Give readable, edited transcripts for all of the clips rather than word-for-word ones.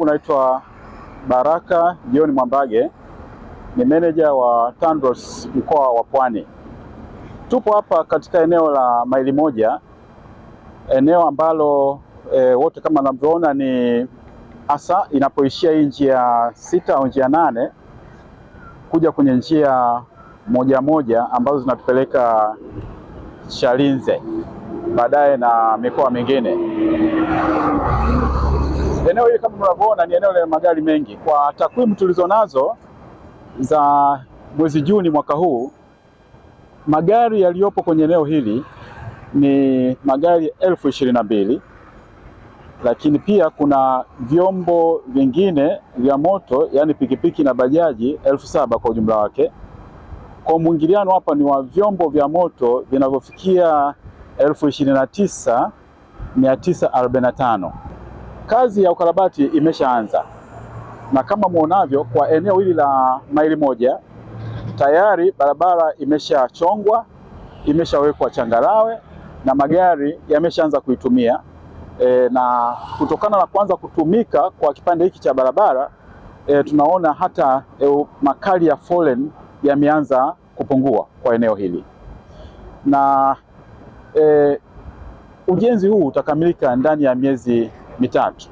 naitwa Baraka John Mwambage, ni meneja wa TANROADS mkoa wa Pwani. Tupo hapa katika eneo la maili moja, eneo ambalo wote kama mnavyoona ni hasa inapoishia hii njia 6 au njia 8 kuja kwenye njia moja ambazo zinatupeleka Chalinze baadaye na mikoa mingine. Eneo hili kama mnavyoona ni eneo lenye magari mengi. Kwa takwimu tulizonazo za mwezi Juni mwaka huu, magari yaliyopo kwenye eneo hili ni magari 22,000, lakini pia kuna vyombo vingine vya moto, yani pikipiki na bajaji 7,000 kwa ujumla wake. Kwa mwingiliano hapa ni wa vyombo vya moto vinavyofikia 29,945. Kazi ya ukarabati imeshaanza, na kama muonavyo kwa eneo hili la maili moja tayari barabara imeshachongwa, imeshawekwa changarawe na magari yameshaanza kuitumia. Na kutokana na kuanza kutumika kwa kipande hiki cha barabara tunaona hata makali ya foleni yameanza kupungua kwa eneo hili, na ujenzi huu utakamilika ndani ya miezi mitatu.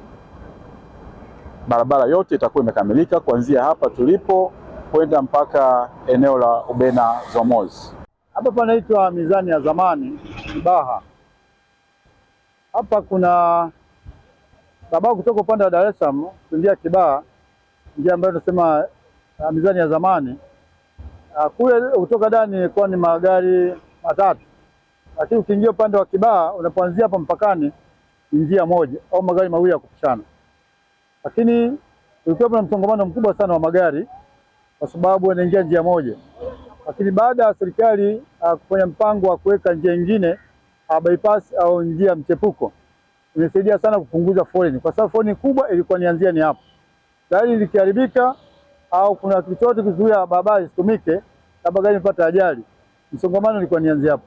Barabara yote itakuwa imekamilika kuanzia hapa tulipo kwenda mpaka eneo la Ubena Zomozi. Hapa panaitwa mizani ya zamani Kibaha. Hapa kuna barabara kutoka upande wa Dar es Salaam kuingia Kibaha, njia ambayo tunasema mizani ya zamani. Kule kutoka ndani ilikuwa ni magari matatu, lakini ukiingia upande wa Kibaha unapoanzia hapa mpakani njia moja au magari mawili ya kupishana, lakini ulikuwa na msongamano mkubwa sana wa magari kwa sababu wanaingia njia moja. Lakini baada ya serikali kufanya mpango wa kuweka njia nyingine bypass au njia mchepuko, imesaidia sana kupunguza foleni, kwa sababu foleni kubwa ilikuwa nianzia ni hapo. Gari likiharibika au kuna kitu chochote kizuia barabara isitumike, labda gari ipata ajali, msongamano ulikuwa nianzia hapo.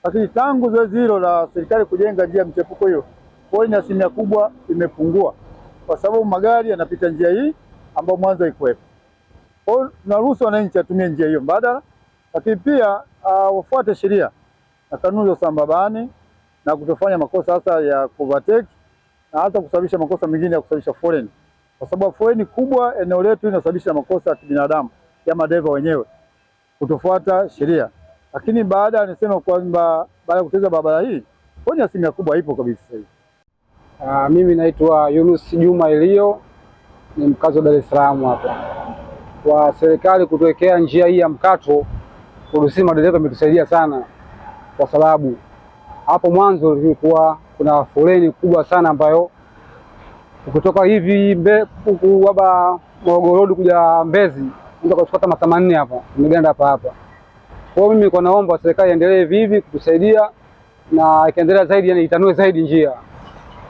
Lakini tangu zoezi hilo la serikali kujenga njia mchepuko hiyo, foleni asilimia kubwa imepungua, kwa sababu magari yanapita njia hii ambayo mwanzo haikuwepo. Kwa hiyo tunaruhusu wananchi watumie njia hiyo mbadala, lakini pia wafuate sheria na kanuni za usalama barabarani na kutofanya makosa hasa ya overtake na hata kusababisha makosa mengine ya kusababisha foleni, kwa sababu foleni kubwa eneo letu inasababisha makosa ya kibinadamu ya madereva wenyewe kutofuata sheria. Lakini baada nisema kwamba baada ya kutengeneza barabara hii foleni asilimia kubwa ipo kabisa sasa hivi. Mimi naitwa Yunus Juma Elio, ni mkazi wa Dar es Salaam hapa. Kwa serikali kutuwekea njia hii ya mkato kuruhusu madereva imetusaidia sana, kwa sababu hapo mwanzo ilikuwa kuna foleni kubwa sana ambayo ukitoka hivi huku hapa Morogoro Road kuja Mbezi unataka kuchukua masaa 4 hapa umeganda hapa. Kwa hiyo mimi kwa naomba serikali iendelee hivi kutusaidia na ikaendelea zaidi, yani itanue zaidi njia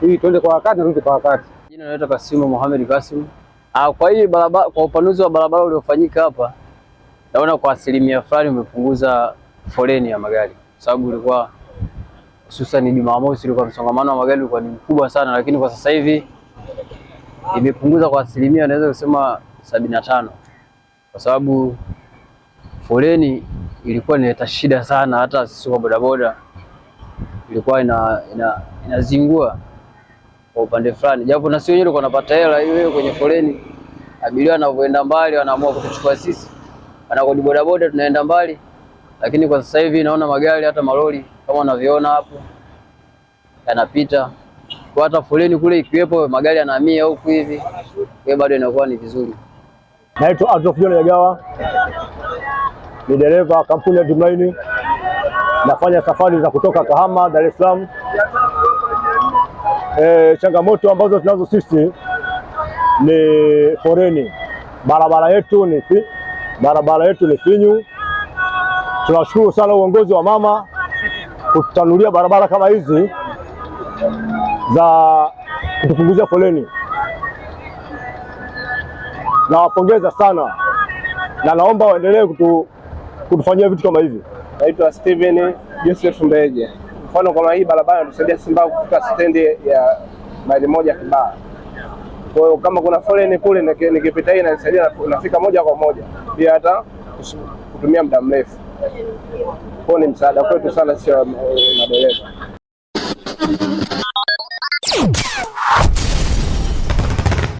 ili tuende kwa wakati na turudi kwa wakati. Jina naitwa Kasimu Mohamed Kasim. Kwa hii barabara, kwa upanuzi wa barabara uliofanyika hapa, naona kwa asilimia fulani umepunguza foleni ya magari, sababu ilikuwa hususan Jumamosi ilikuwa msongamano wa magari ulikuwa ni mkubwa sana, lakini kwa sasa hivi imepunguza kwa asilimia naweza kusema 75, kwa sababu foleni ilikuwa inaleta shida sana. Hata sisi kwa bodaboda ilikuwa inazingua kwa upande fulani, japo na sisi wenyewe tulikuwa tunapata hela hiyo kwenye foleni. Abiria wanavyoenda mbali wanaamua kutuchukua sisi, anakodi bodaboda tunaenda mbali. Lakini kwa sasa hivi naona magari hata malori kama unavyoona hapo yanapita, kwa hata foleni kule ikiwepo magari yanahamia huku hivi, kwa bado inakuwa ni vizuri. Naitwa Adolf John Yagawa, ni dereva kampuni ya Tumaini, nafanya safari za kutoka Kahama Dar es Salaam. Changamoto ambazo tunazo sisi ni foleni. Barabara yetu ni finyu. Tunashukuru sana uongozi wa mama kutanulia barabara kama hizi za kutupunguzia foleni. Nawapongeza sana na naomba waendelee kutufanyia vitu kama hivi. Naitwa Steven Joseph Mbeje. Mfano kama hii barabara inatusaidia Simba kufika stendi ya maili moja Kibaha. Kwa hiyo kama kuna foleni kule nikipita hii inanisaidia nafika moja kwa moja bila hata kutumia muda mrefu. Kwa ni msaada kwetu sana sio madereva.